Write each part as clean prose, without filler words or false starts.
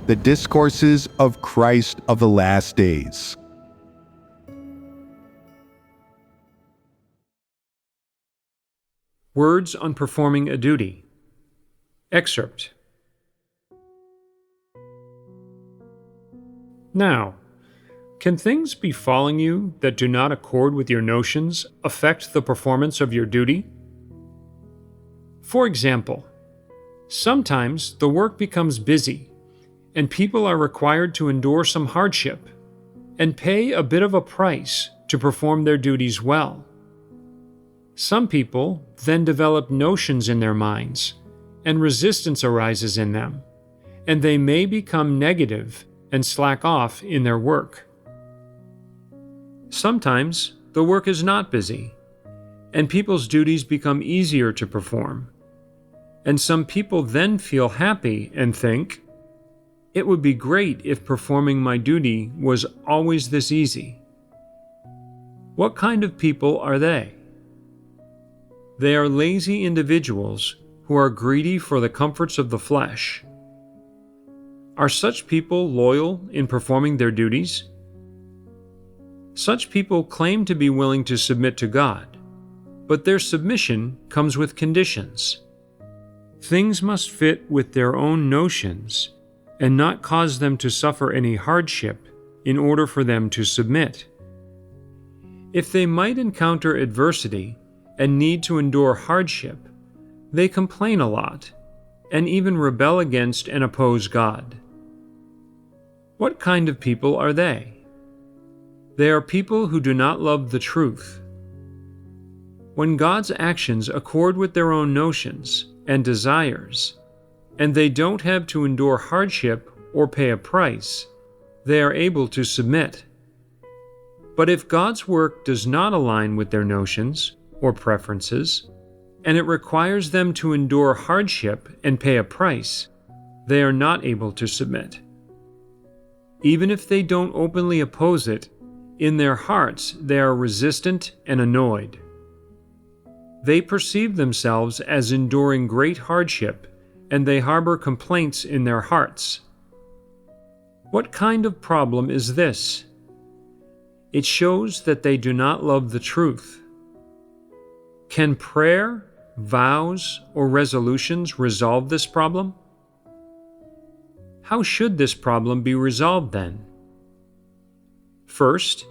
The Discourses of Christ of the Last Days. Words on Performing a Duty. Excerpt. Now, can things befalling you that do not accord with your notions affect the performance of your duty? For example, sometimes the work becomes busy, and people are required to endure some hardship and pay a bit of a price to perform their duties well. Some people then develop notions in their minds, and resistance arises in them, and they may become negative and slack off in their work. Sometimes the work is not busy, and people's duties become easier to perform, and some people then feel happy and think, "It would be great if performing my duty was always this easy." What kind of people are they? They are lazy individuals who are greedy for the comforts of the flesh. Are such people loyal in performing their duties? Such people claim to be willing to submit to God, but their submission comes with conditions. Things must fit with their own notions and not cause them to suffer any hardship in order for them to submit. If they might encounter adversity and need to endure hardship, they complain a lot and even rebel against and oppose God. What kind of people are they? They are people who do not love the truth. When God's actions accord with their own notions and desires, and they don't have to endure hardship or pay a price, they are able to submit. But if God's work does not align with their notions or preferences, and it requires them to endure hardship and pay a price, they are not able to submit. Even if they don't openly oppose it, in their hearts they are resistant and annoyed. They perceive themselves as enduring great hardship, and they harbor complaints in their hearts. What kind of problem is this? It shows that they do not love the truth. Can prayer, vows, or resolutions resolve this problem? How should this problem be resolved then? First,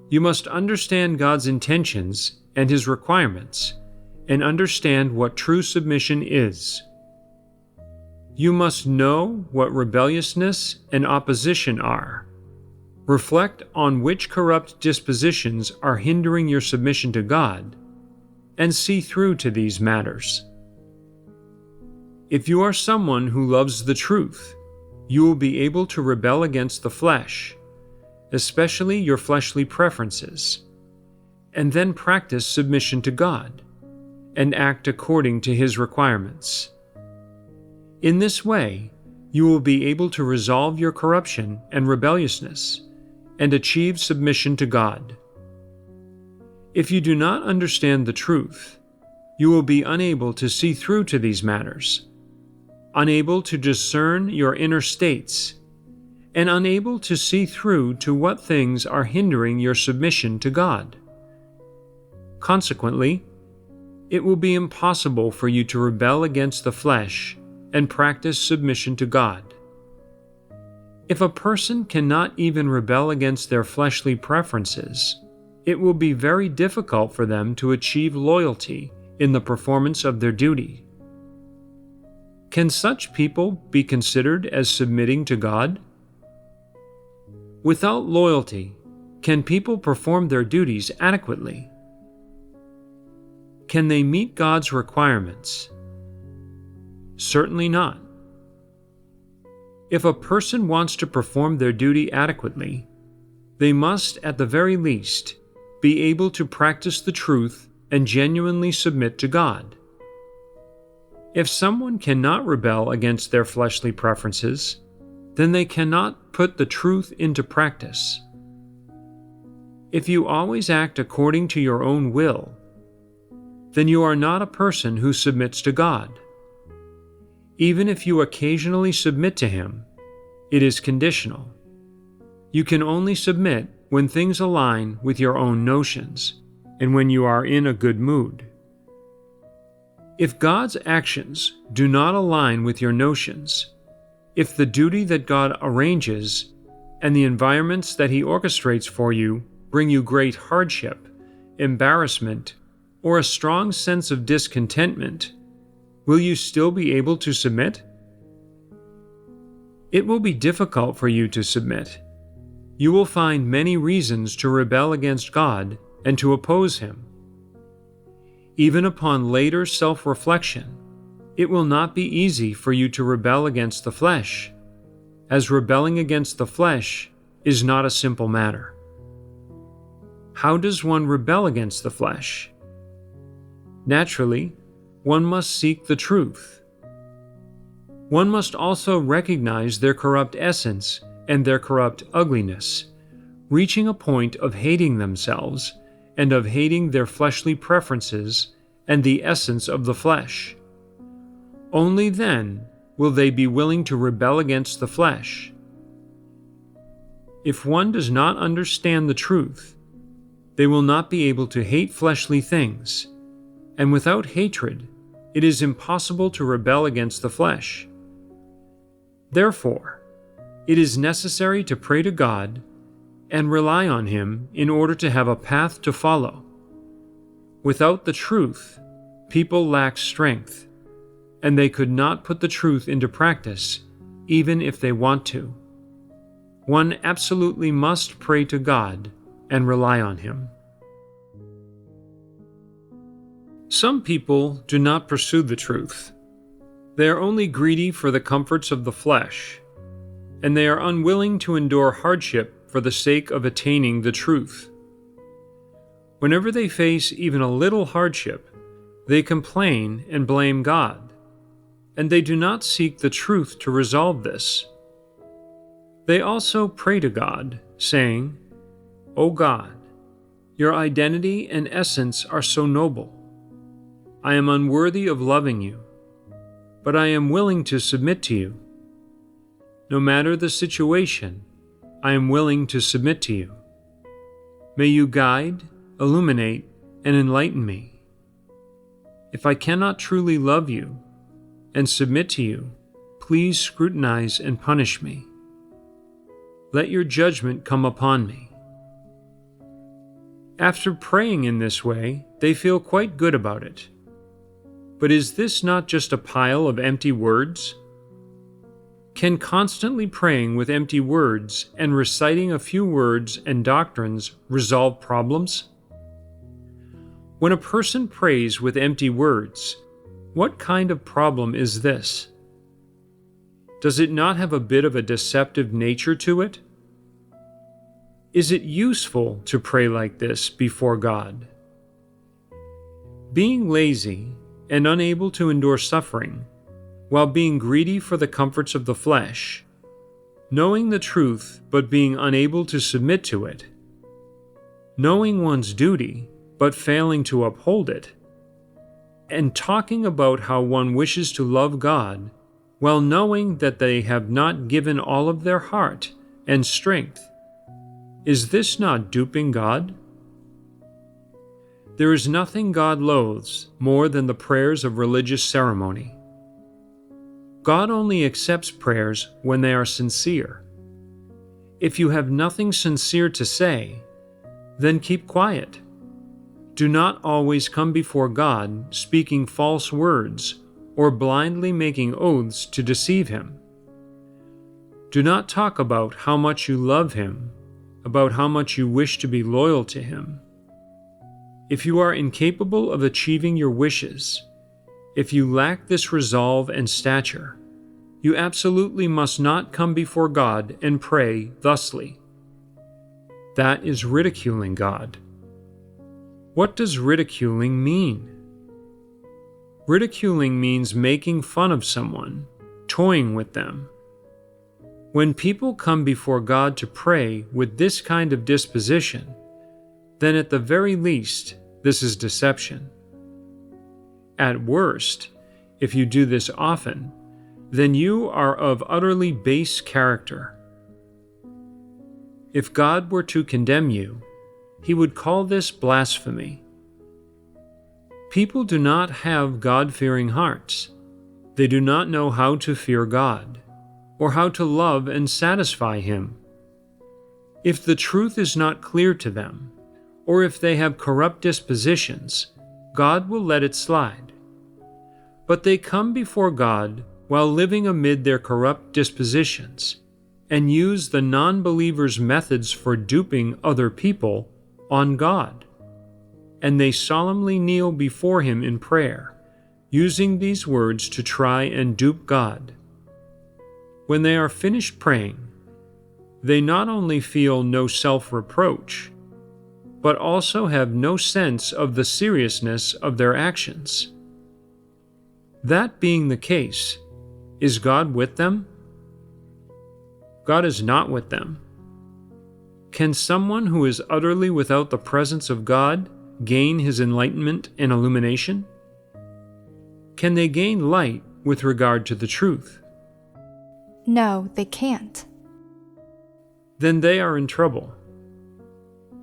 you must understand God's intentions and His requirements, and understand what true submission is. You must know what rebelliousness and opposition are. Reflect on which corrupt dispositions are hindering your submission to God, and see through to these matters. If you are someone who loves the truth, you will be able to rebel against the flesh, especially your fleshly preferences, and then practice submission to God, and act according to His requirements. In this way, you will be able to resolve your corruption and rebelliousness, and achieve submission to God. If you do not understand the truth, you will be unable to see through to these matters, unable to discern your inner states, and unable to see through to what things are hindering your submission to God. Consequently, it will be impossible for you to rebel against the flesh and practice submission to God. If a person cannot even rebel against their fleshly preferences, it will be very difficult for them to achieve loyalty in the performance of their duty. Can such people be considered as submitting to God? Without loyalty, can people perform their duties adequately? Can they meet God's requirements? Certainly not. If a person wants to perform their duty adequately, they must, at the very least, be able to practice the truth and genuinely submit to God. If someone cannot rebel against their fleshly preferences, then they cannot put the truth into practice. If you always act according to your own will, then you are not a person who submits to God. Even if you occasionally submit to Him, It is conditional. You can only submit when things align with your own notions and when you are in a good mood. If God's actions do not align with your notions, if the duty that God arranges and the environments that He orchestrates for you bring you great hardship, embarrassment, or a strong sense of discontentment, will you still be able to submit? It will be difficult for you to submit. You will find many reasons to rebel against God and to oppose Him. Even upon later self-reflection, it will not be easy for you to rebel against the flesh, as rebelling against the flesh is not a simple matter. How does one rebel against the flesh? Naturally, one must seek the truth. One must also recognize their corrupt essence and their corrupt ugliness, reaching a point of hating themselves and of hating their fleshly preferences and the essence of the flesh. Only then will they be willing to rebel against the flesh. If one does not understand the truth, they will not be able to hate fleshly things, and without hatred, it is impossible to rebel against the flesh. Therefore, it is necessary to pray to God and rely on Him in order to have a path to follow. Without the truth, people lack strength, and they could not put the truth into practice, even if they want to. One absolutely must pray to God and rely on Him. Some people do not pursue the truth. They are only greedy for the comforts of the flesh, and they are unwilling to endure hardship for the sake of attaining the truth. Whenever they face even a little hardship, they complain and blame God, and they do not seek the truth to resolve this. They also pray to God, saying, "O God, your identity and essence are so noble. I am unworthy of loving you, but I am willing to submit to you. No matter the situation, I am willing to submit to you. May you guide, illuminate, and enlighten me. If I cannot truly love you and submit to you, please scrutinize and punish me. Let your judgment come upon me." After praying in this way, they feel quite good about it. But is this not just a pile of empty words? Can constantly praying with empty words and reciting a few words and doctrines resolve problems? When a person prays with empty words, what kind of problem is this? Does it not have a bit of a deceptive nature to it? Is it useful to pray like this before God? Being lazy and unable to endure suffering, while being greedy for the comforts of the flesh, knowing the truth but being unable to submit to it, knowing one's duty but failing to uphold it, and talking about how one wishes to love God while knowing that they have not given all of their heart and strength. Is this not duping God? There is nothing God loathes more than the prayers of religious ceremony. God only accepts prayers when they are sincere. If you have nothing sincere to say, then keep quiet. Do not always come before God speaking false words or blindly making oaths to deceive Him. Do not talk about how much you love Him, about how much you wish to be loyal to Him. If you are incapable of achieving your wishes, if you lack this resolve and stature, you absolutely must not come before God and pray thusly. That is ridiculing God. What does ridiculing mean? Ridiculing means making fun of someone, toying with them. When people come before God to pray with this kind of disposition, then at the very least, this is deception. At worst, if you do this often, then you are of utterly base character. If God were to condemn you, He would call this blasphemy. People do not have God-fearing hearts. They do not know how to fear God, or how to love and satisfy Him. If the truth is not clear to them, or if they have corrupt dispositions, God will let it slide. But they come before God while living amid their corrupt dispositions, and use the non-believer's methods for duping other people on God. And they solemnly kneel before Him in prayer, using these words to try and dupe God. When they are finished praying, they not only feel no self-reproach, but also have no sense of the seriousness of their actions. That being the case, is God with them? God is not with them. Can someone who is utterly without the presence of God gain his enlightenment and illumination? Can they gain light with regard to the truth? No, they can't. Then they are in trouble.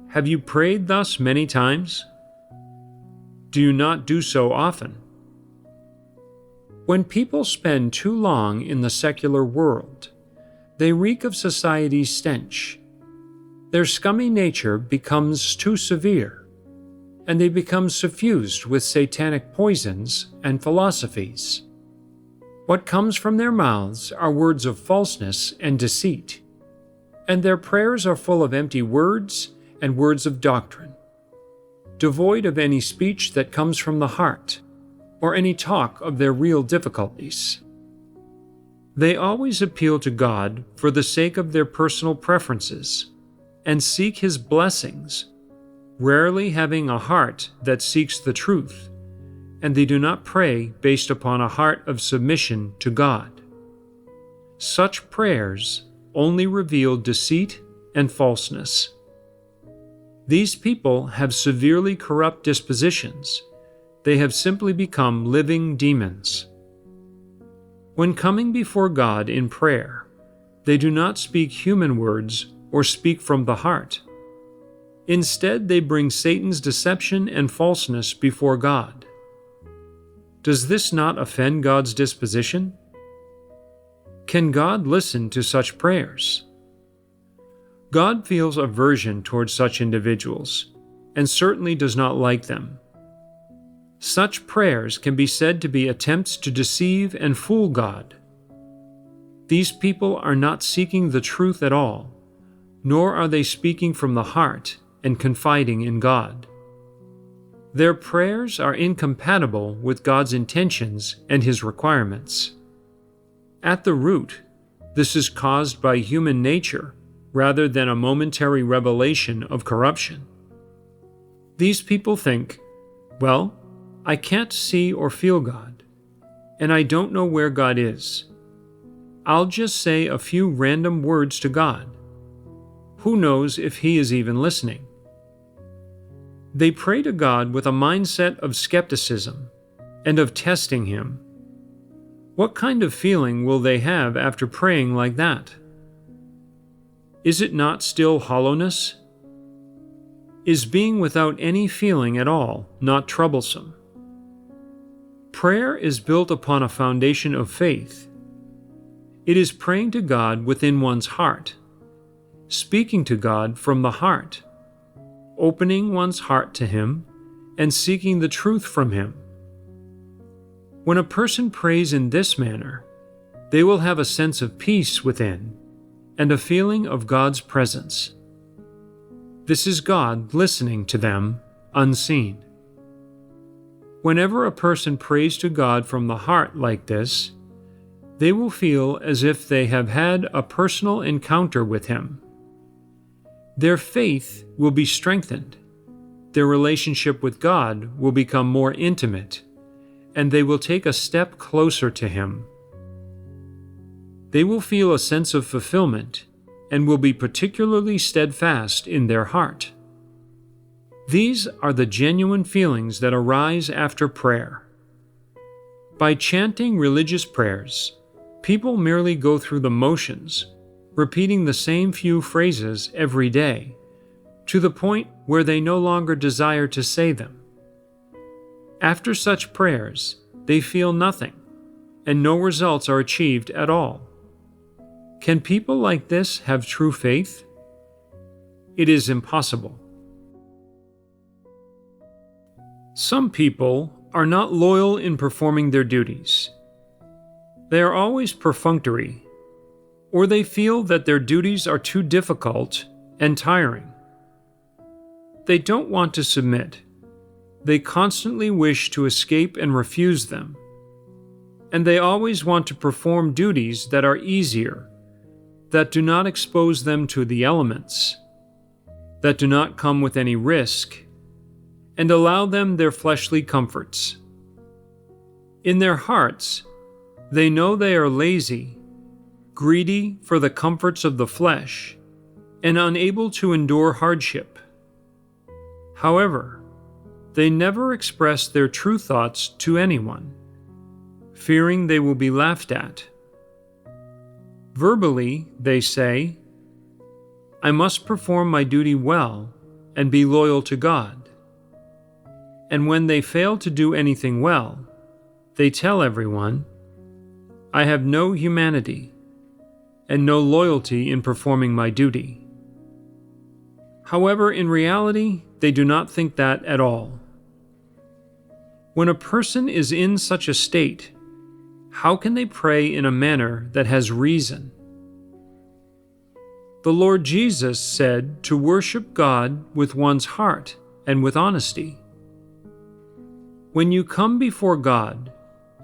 Have you prayed thus many times? Do you not do so often? When people spend too long in the secular world, they reek of society's stench. Their scummy nature becomes too severe, and they become suffused with satanic poisons and philosophies. What comes from their mouths are words of falseness and deceit, and their prayers are full of empty words and words of doctrine, devoid of any speech that comes from the heart, or any talk of their real difficulties. They always appeal to God for the sake of their personal preferences, and seek His blessings, rarely having a heart that seeks the truth, and they do not pray based upon a heart of submission to God. Such prayers only reveal deceit and falseness. These people have severely corrupt dispositions. They have simply become living demons. When coming before God in prayer, they do not speak human words or speak from the heart. Instead, they bring Satan's deception and falseness before God. Does this not offend God's disposition? Can God listen to such prayers? God feels aversion towards such individuals, and certainly does not like them. Such prayers can be said to be attempts to deceive and fool God. These people are not seeking the truth at all, nor are they speaking from the heart and confiding in God. Their prayers are incompatible with God's intentions and His requirements. At the root, this is caused by human nature rather than a momentary revelation of corruption. These people think, well, I can't see or feel God, and I don't know where God is. I'll just say a few random words to God. Who knows if He is even listening? They pray to God with a mindset of skepticism and of testing Him. What kind of feeling will they have after praying like that? Is it not still hollowness? Is being without any feeling at all not troublesome? Prayer is built upon a foundation of faith. It is praying to God within one's heart, speaking to God from the heart, opening one's heart to Him, and seeking the truth from Him. When a person prays in this manner, they will have a sense of peace within and a feeling of God's presence. This is God listening to them unseen. Whenever a person prays to God from the heart like this, they will feel as if they have had a personal encounter with Him. Their faith will be strengthened, their relationship with God will become more intimate, and they will take a step closer to Him. They will feel a sense of fulfillment and will be particularly steadfast in their heart. These are the genuine feelings that arise after prayer. By chanting religious prayers, People merely go through the motions, repeating the same few phrases every day, to the point where they no longer desire to say them. After such prayers, they feel nothing, and no results are achieved at all. Can people like this have true faith? It is impossible. Some people are not loyal in performing their duties. They are always perfunctory, or they feel that their duties are too difficult and tiring. They don't want to submit. They constantly wish to escape and refuse them. And they always want to perform duties that are easier, that do not expose them to the elements, that do not come with any risk, and allow them their fleshly comforts. In their hearts, they know they are lazy, greedy for the comforts of the flesh, and unable to endure hardship. However, they never express their true thoughts to anyone, fearing they will be laughed at. Verbally, they say, "I must perform my duty well and be loyal to God." And when they fail to do anything well, they tell everyone, "I have no humanity and no loyalty in performing my duty." However, in reality, they do not think that at all. When a person is in such a state, how can they pray in a manner that has reason? The Lord Jesus said to worship God with one's heart and with honesty. When you come before God,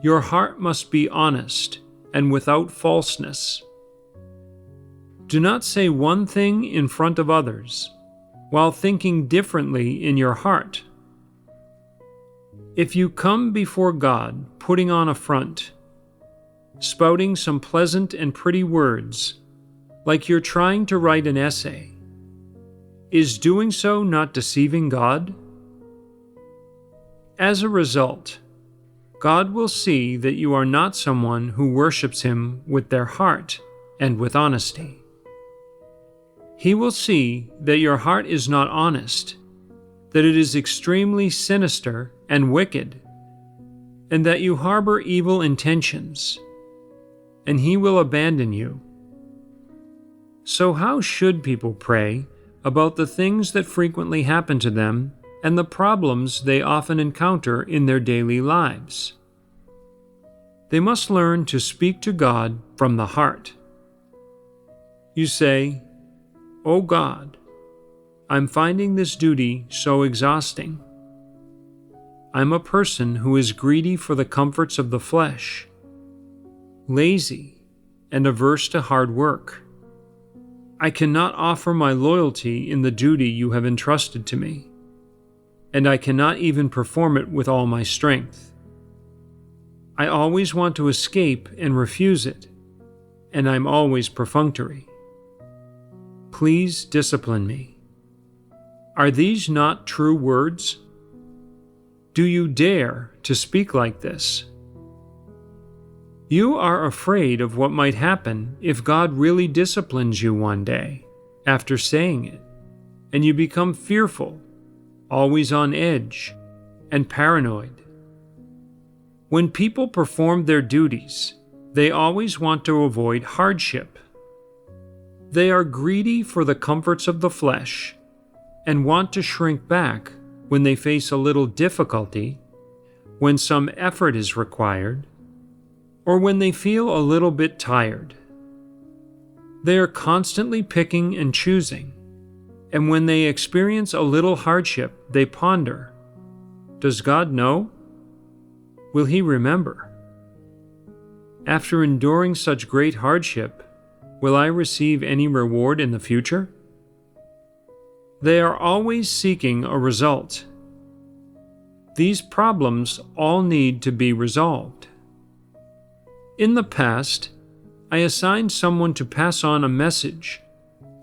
your heart must be honest and without falseness. Do not say one thing in front of others, while thinking differently in your heart. If you come before God putting on a front, spouting some pleasant and pretty words, like you're trying to write an essay, is doing so not deceiving God? As a result, God will see that you are not someone who worships Him with their heart and with honesty. He will see that your heart is not honest, that it is extremely sinister and wicked, and that you harbor evil intentions, and He will abandon you. So how should people pray about the things that frequently happen to them and the problems they often encounter in their daily lives? They must learn to speak to God from the heart. You say, "Oh God, I'm finding this duty so exhausting. I'm a person who is greedy for the comforts of the flesh, lazy, and averse to hard work. I cannot offer my loyalty in the duty you have entrusted to me, and I cannot even perform it with all my strength. I always want to escape and refuse it, and I'm always perfunctory. Please discipline me." Are these not true words? Do you dare to speak like this? You are afraid of what might happen if God really disciplines you one day after saying it, and you become fearful, always on edge, and paranoid. When people perform their duties, they always want to avoid hardship. They are greedy for the comforts of the flesh and want to shrink back when they face a little difficulty, when some effort is required, or when they feel a little bit tired. They are constantly picking and choosing, and when they experience a little hardship, they ponder, "Does God know? Will He remember? After enduring such great hardship, will I receive any reward in the future?" They are always seeking a result. These problems all need to be resolved. In the past, I assigned someone to pass on a message,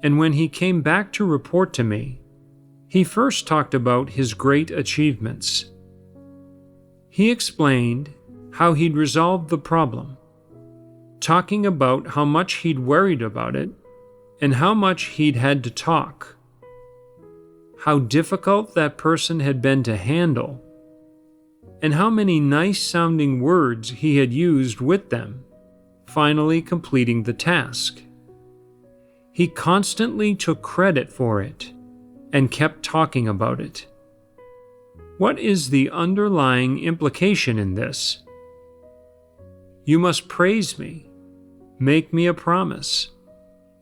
and when he came back to report to me, he first talked about his great achievements. He explained how he'd resolved the problem, talking about how much he'd worried about it and how much he'd had to talk, how difficult that person had been to handle, and how many nice-sounding words he had used with them, finally completing the task. He constantly took credit for it and kept talking about it. What is the underlying implication in this? You must praise me, make me a promise,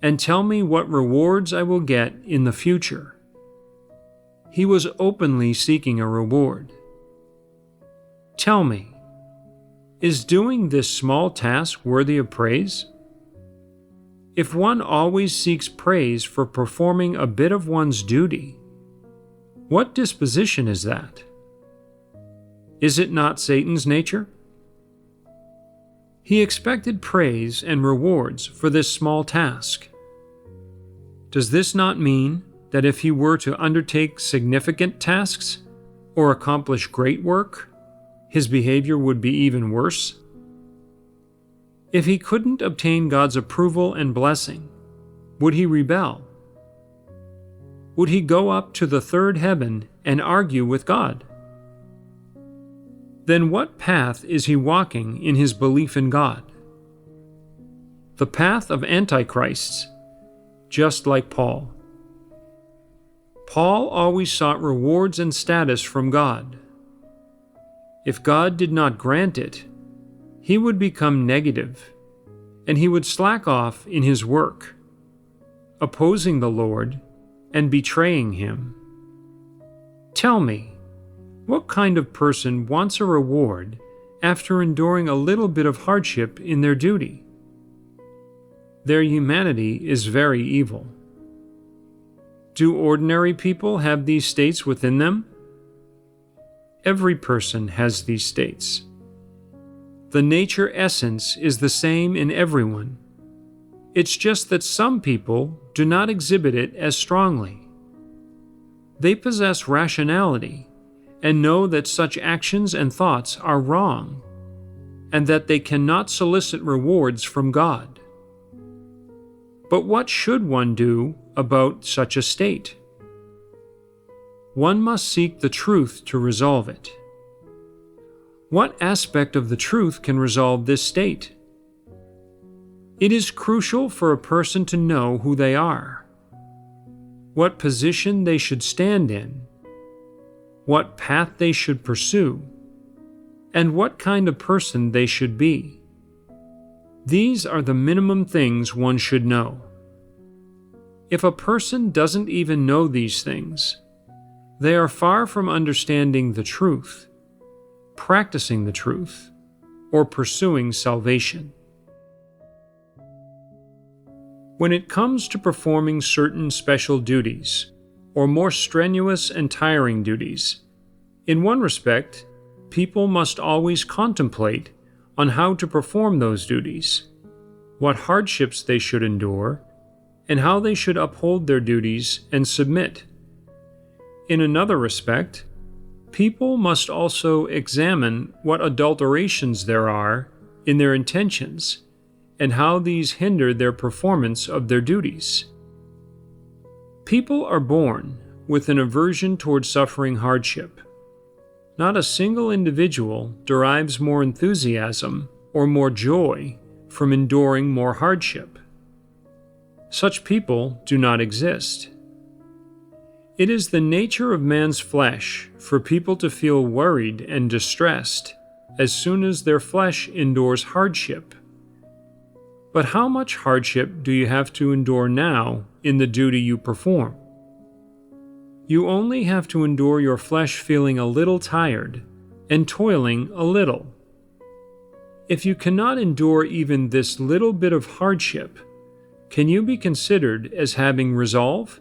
and tell me what rewards I will get in the future. He was openly seeking a reward. Tell me, is doing this small task worthy of praise? If one always seeks praise for performing a bit of one's duty, what disposition is that? Is it not Satan's nature? He expected praise and rewards for this small task. Does this not mean that if he were to undertake significant tasks or accomplish great work, his behavior would be even worse? If he couldn't obtain God's approval and blessing, would he rebel? Would he go up to the third heaven and argue with God? Then what path is he walking in his belief in God? The path of antichrists, just like Paul. Paul always sought rewards and status from God. If God did not grant it, he would become negative, and he would slack off in his work, opposing the Lord and betraying him. Tell me, what kind of person wants a reward after enduring a little bit of hardship in their duty? Their humanity is very evil. Do ordinary people have these states within them? Every person has these states. The nature essence is the same in everyone. It's just that some people do not exhibit it as strongly. They possess rationality and know that such actions and thoughts are wrong, and that they cannot solicit rewards from God. But what should one do about such a state? One must seek the truth to resolve it. What aspect of the truth can resolve this state? It is crucial for a person to know who they are, what position they should stand in, what path they should pursue, and what kind of person they should be. These are the minimum things one should know. If a person doesn't even know these things, they are far from understanding the truth, practicing the truth, or pursuing salvation. When it comes to performing certain special duties, or more strenuous and tiring duties, in one respect, people must always contemplate on how to perform those duties, what hardships they should endure, and how they should uphold their duties and submit. In another respect, people must also examine what adulterations there are in their intentions and how these hinder their performance of their duties. People are born with an aversion toward suffering hardship. Not a single individual derives more enthusiasm or more joy from enduring more hardship. Such people do not exist. It is the nature of man's flesh for people to feel worried and distressed as soon as their flesh endures hardship. But how much hardship do you have to endure now in the duty you perform? You only have to endure your flesh feeling a little tired and toiling a little. If you cannot endure even this little bit of hardship, can you be considered as having resolve?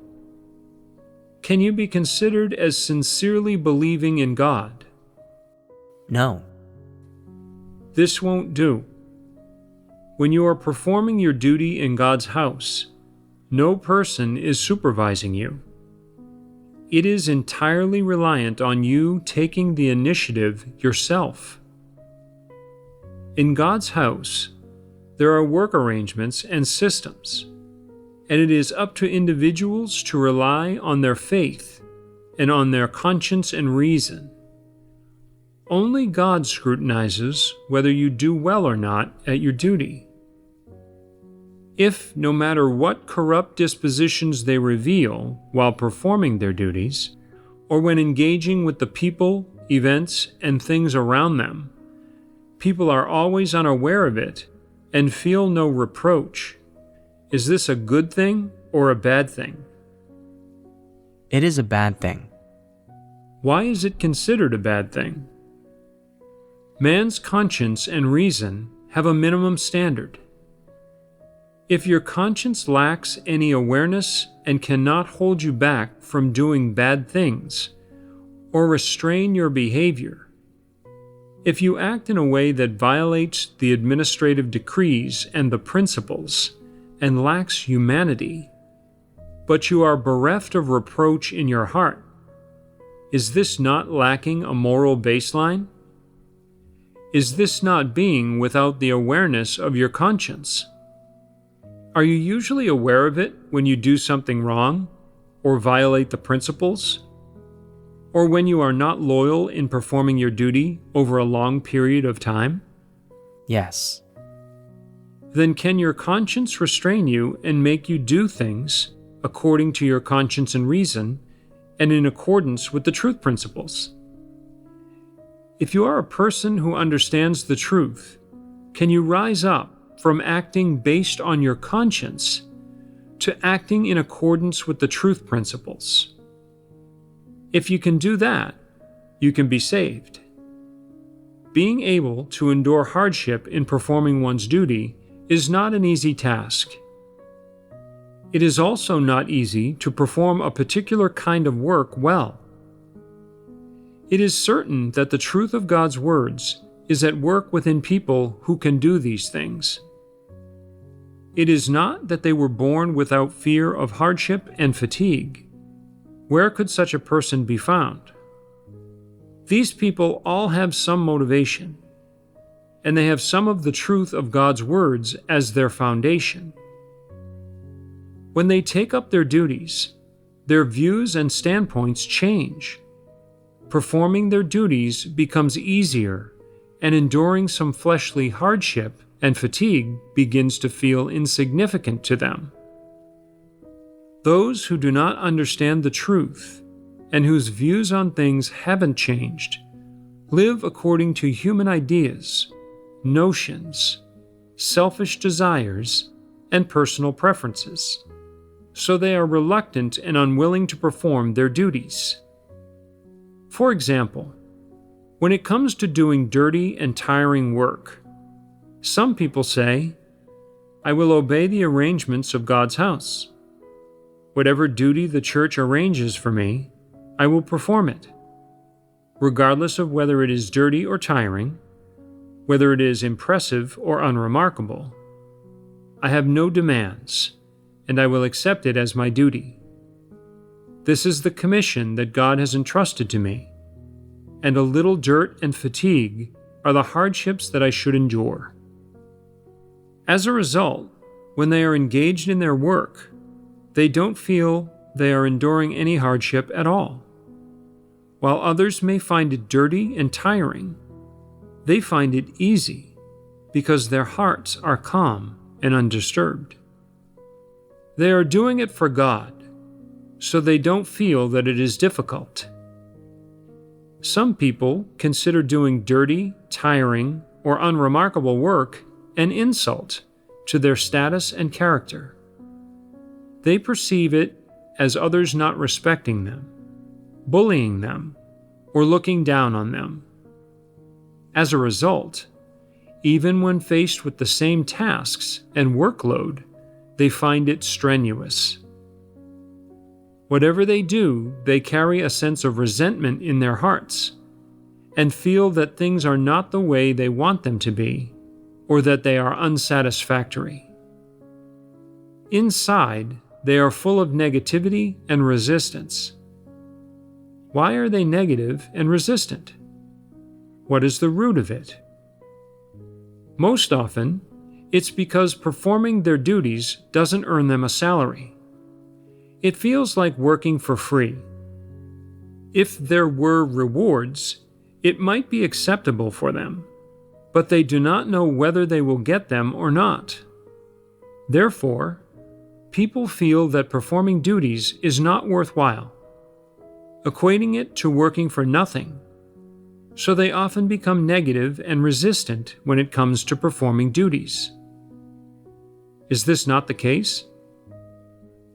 Can you be considered as sincerely believing in God? No. This won't do. When you are performing your duty in God's house, no person is supervising you. It is entirely reliant on you taking the initiative yourself. In God's house, There are work arrangements and systems, and it is up to individuals to rely on their faith and on their conscience and reason. Only God scrutinizes whether you do well or not at your duty. If, no matter what corrupt dispositions they reveal while performing their duties, or when engaging with the people, events, and things around them, people are always unaware of it and feel no reproach, is this a good thing or a bad thing? It is a bad thing. Why is it considered a bad thing? Man's conscience and reason have a minimum standard. If your conscience lacks any awareness and cannot hold you back from doing bad things or restrain your behavior, if you act in a way that violates the administrative decrees and the principles and lacks humanity, but you are bereft of reproach in your heart, is this not lacking a moral baseline? Is this not being without the awareness of your conscience? Are you usually aware of it when you do something wrong or violate the principles? Or when you are not loyal in performing your duty over a long period of time? Yes. Then can your conscience restrain you and make you do things according to your conscience and reason and in accordance with the truth principles? If you are a person who understands the truth, can you rise up from acting based on your conscience to acting in accordance with the truth principles? If you can do that, you can be saved. Being able to endure hardship in performing one's duty is not an easy task. It is also not easy to perform a particular kind of work well. It is certain that the truth of God's words is at work within people who can do these things. It is not that they were born without fear of hardship and fatigue. Where could such a person be found? These people all have some motivation, and they have some of the truth of God's words as their foundation. When they take up their duties, their views and standpoints change. Performing their duties becomes easier, and enduring some fleshly hardship and fatigue begins to feel insignificant to them. Those who do not understand the truth and whose views on things haven't changed live according to human ideas, notions, selfish desires, and personal preferences, so they are reluctant and unwilling to perform their duties. For example, when it comes to doing dirty and tiring work, some people say, "I will obey the arrangements of God's house. Whatever duty the church arranges for me, I will perform it, regardless of whether it is dirty or tiring, whether it is impressive or unremarkable. I have no demands, and I will accept it as my duty. This is the commission that God has entrusted to me, and a little dirt and fatigue are the hardships that I should endure." As a result, when they are engaged in their work, they don't feel they are enduring any hardship at all. While others may find it dirty and tiring, they find it easy because their hearts are calm and undisturbed. They are doing it for God, so they don't feel that it is difficult. Some people consider doing dirty, tiring, or unremarkable work an insult to their status and character. They perceive it as others not respecting them, bullying them, or looking down on them. As a result, even when faced with the same tasks and workload, they find it strenuous. Whatever they do, they carry a sense of resentment in their hearts and feel that things are not the way they want them to be, or that they are unsatisfactory. Inside, they are full of negativity and resistance. Why are they negative and resistant? What is the root of it? Most often, It's because performing their duties doesn't earn them a salary. It feels like working for free. If there were rewards, it might be acceptable for them, but they do not know whether they will get them or not. Therefore, people feel that performing duties is not worthwhile, equating it to working for nothing, so they often become negative and resistant when it comes to performing duties. Is this not the case?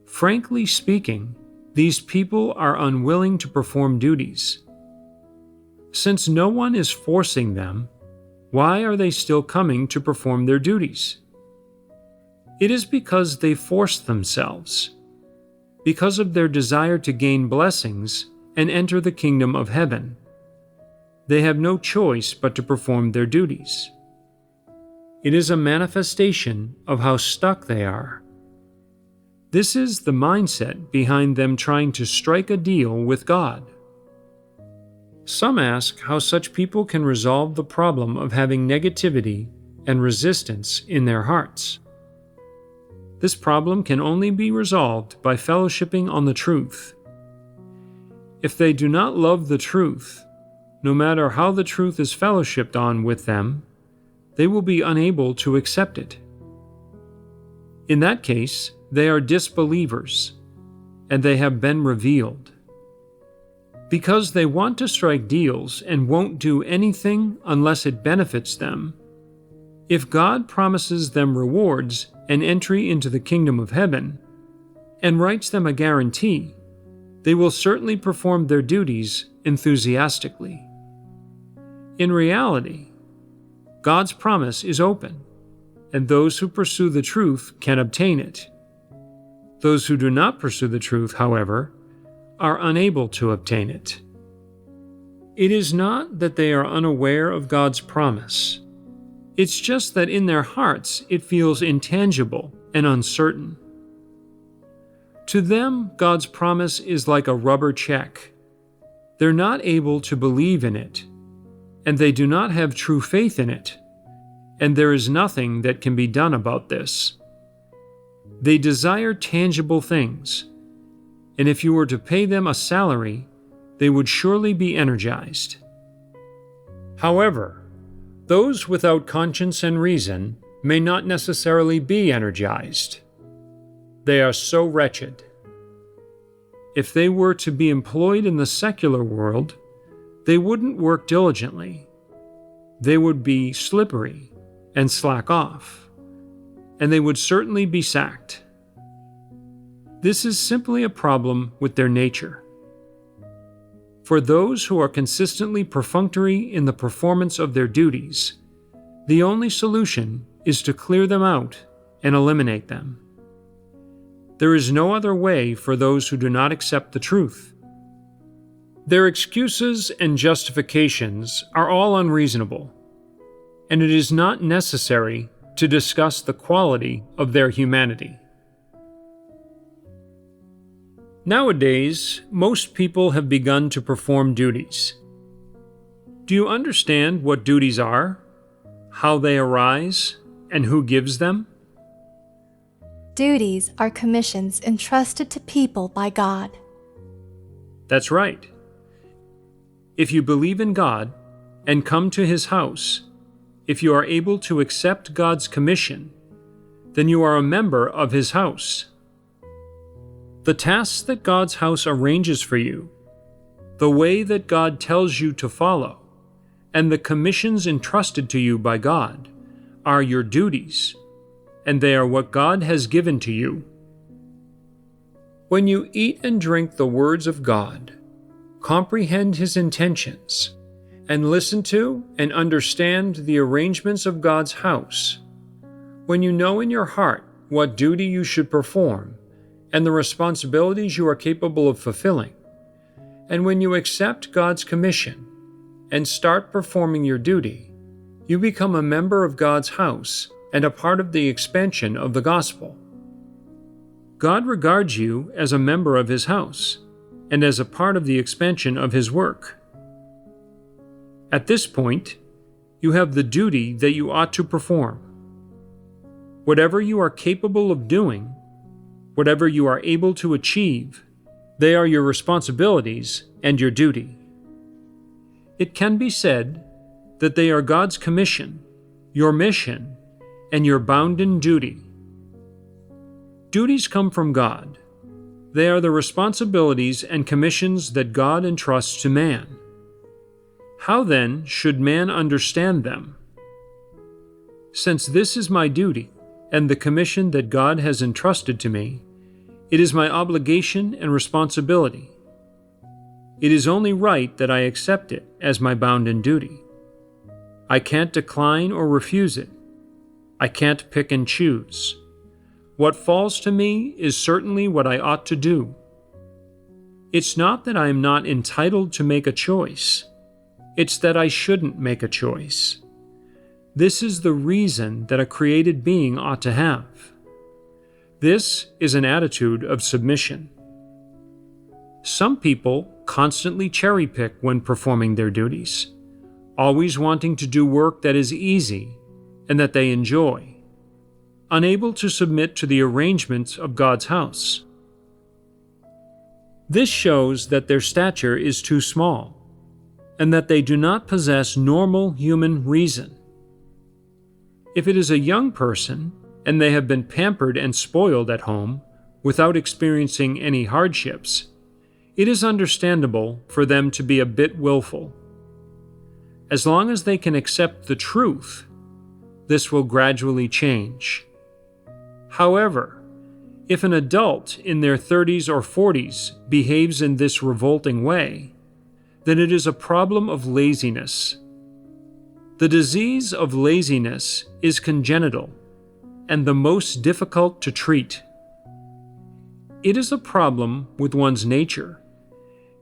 Frankly speaking, these people are unwilling to perform duties. Since no one is forcing them, why are they still coming to perform their duties? It is because they force themselves, because of their desire to gain blessings and enter the kingdom of heaven. They have no choice but to perform their duties. It is a manifestation of how stuck they are. This is the mindset behind them trying to strike a deal with God. Some ask how such people can resolve the problem of having negativity and resistance in their hearts. This problem can only be resolved by fellowshipping on the truth. If they do not love the truth, no matter how the truth is fellowshipped on with them, they will be unable to accept it. In that case, they are disbelievers, and they have been revealed. Because they want to strike deals and won't do anything unless it benefits them, if God promises them rewards and entry into the kingdom of heaven, and writes them a guarantee, they will certainly perform their duties enthusiastically. In reality, God's promise is open, and those who pursue the truth can obtain it. Those who do not pursue the truth, however, are unable to obtain it. It is not that they are unaware of God's promise. It's just that in their hearts it feels intangible and uncertain. To them, God's promise is like a rubber check. They're not able to believe in it, and they do not have true faith in it, and there is nothing that can be done about this. They desire tangible things, and if you were to pay them a salary, they would surely be energized. However, those without conscience and reason may not necessarily be energized. They are so wretched. If they were to be employed in the secular world, they wouldn't work diligently. They would be slippery and slack off, and they would certainly be sacked. This is simply a problem with their nature. For those who are consistently perfunctory in the performance of their duties, the only solution is to clear them out and eliminate them. There is no other way for those who do not accept the truth. Their excuses and justifications are all unreasonable, and it is not necessary to discuss the quality of their humanity. Nowadays, most people have begun to perform duties. Do you understand what duties are, how they arise, and who gives them? Duties are commissions entrusted to people by God. That's right. If you believe in God and come to His house, if you are able to accept God's commission, then you are a member of His house. The tasks that God's house arranges for you, the way that God tells you to follow, and the commissions entrusted to you by God are your duties, and they are what God has given to you. When you eat and drink the words of God, comprehend His intentions, and listen to and understand the arrangements of God's house, when you know in your heart what duty you should perform and the responsibilities you are capable of fulfilling, and when you accept God's commission and start performing your duty, you become a member of God's house and a part of the expansion of the gospel. God regards you as a member of His house and as a part of the expansion of His work. At this point, you have the duty that you ought to perform. Whatever you are capable of doing, whatever you are able to achieve, they are your responsibilities and your duty. It can be said that they are God's commission, your mission, and your bounden duty. Duties come from God. They are the responsibilities and commissions that God entrusts to man. How then should man understand them? Since this is my duty and the commission that God has entrusted to me, it is my obligation and responsibility. It is only right that I accept it as my bounden duty. I can't decline or refuse it. I can't pick and choose. What falls to me is certainly what I ought to do. It's not that I am not entitled to make a choice. It's that I shouldn't make a choice. This is the reason that a created being ought to have. This is an attitude of submission. Some people constantly cherry-pick when performing their duties, always wanting to do work that is easy and that they enjoy, unable to submit to the arrangements of God's house. This shows that their stature is too small, and that they do not possess normal human reason. If it is a young person, and they have been pampered and spoiled at home without experiencing any hardships, it is understandable for them to be a bit willful. As long as they can accept the truth, this will gradually change. However, if an adult in their 30s or 40s behaves in this revolting way, then it is a problem of laziness. The disease of laziness is congenital and the most difficult to treat. It is a problem with one's nature,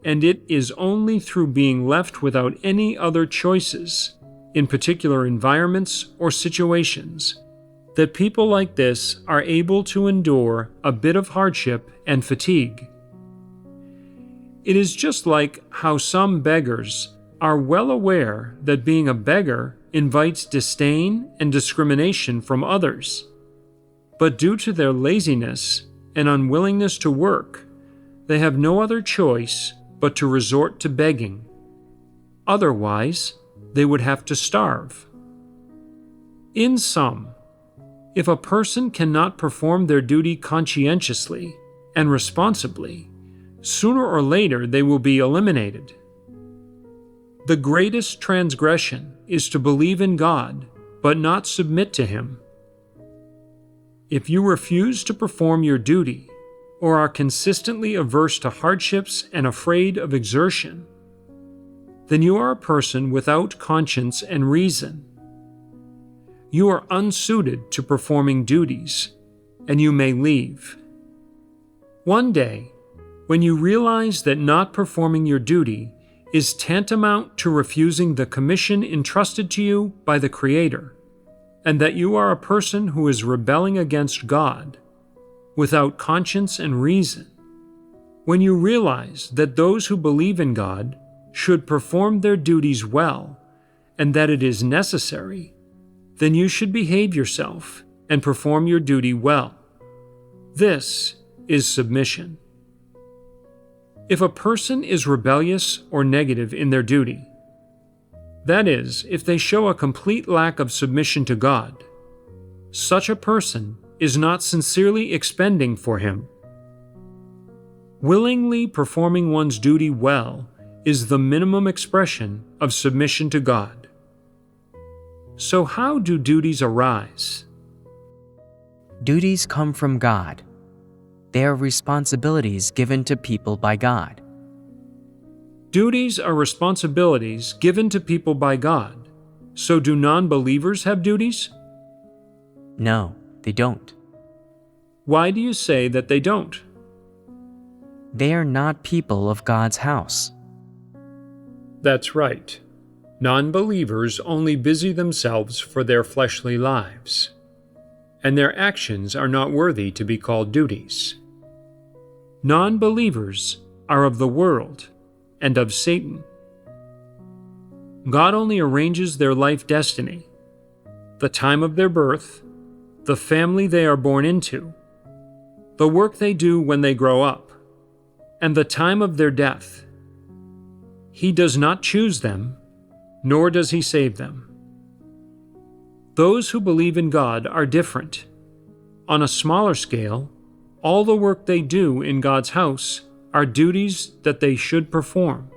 and it is only through being left without any other choices, in particular environments or situations, that people like this are able to endure a bit of hardship and fatigue. It is just like how some beggars are well aware that being a beggar invites disdain and discrimination from others, but due to their laziness and unwillingness to work, they have no other choice but to resort to begging. Otherwise, they would have to starve. In sum, if a person cannot perform their duty conscientiously and responsibly, sooner or later they will be eliminated. The greatest transgression is to believe in God, but not submit to Him. If you refuse to perform your duty, or are consistently averse to hardships and afraid of exertion, then you are a person without conscience and reason. You are unsuited to performing duties, and you may leave. One day, when you realize that not performing your duty is tantamount to refusing the commission entrusted to you by the Creator, and that you are a person who is rebelling against God, without conscience and reason, when you realize that those who believe in God should perform their duties well, and that it is necessary, then you should behave yourself and perform your duty well. This is submission. If a person is rebellious or negative in their duty, that is, if they show a complete lack of submission to God, such a person is not sincerely expending for Him. Willingly performing one's duty well is the minimum expression of submission to God. So how do duties arise? Duties come from God. They are responsibilities given to people by God. Duties are responsibilities given to people by God. So do non-believers have duties? No, they don't. Why do you say that they don't? They are not people of God's house. That's right. Non-believers only busy themselves for their fleshly lives, and their actions are not worthy to be called duties. Non-believers are of the world and of Satan. God only arranges their life destiny, the time of their birth, the family they are born into, the work they do when they grow up, and the time of their death. He does not choose them, nor does he save them. Those who believe in God are different. On a smaller scale, all the work they do in God's house are duties that they should perform.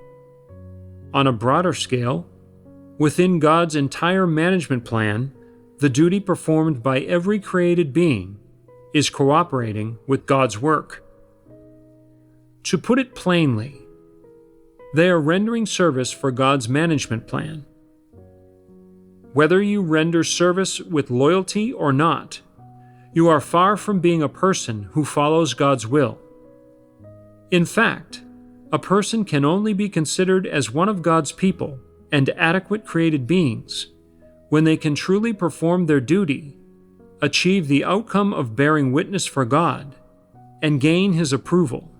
On a broader scale, within God's entire management plan, the duty performed by every created being is cooperating with God's work. To put it plainly, they are rendering service for God's management plan. Whether you render service with loyalty or not, you are far from being a person who follows God's will. In fact, a person can only be considered as one of God's people and adequate created beings when they can truly perform their duty, achieve the outcome of bearing witness for God, and gain His approval.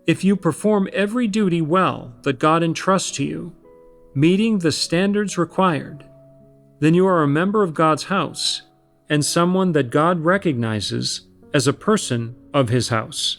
If you perform every duty well that God entrusts to you, meeting the standards required, then you are a member of God's house and someone that God recognizes as a person of His house.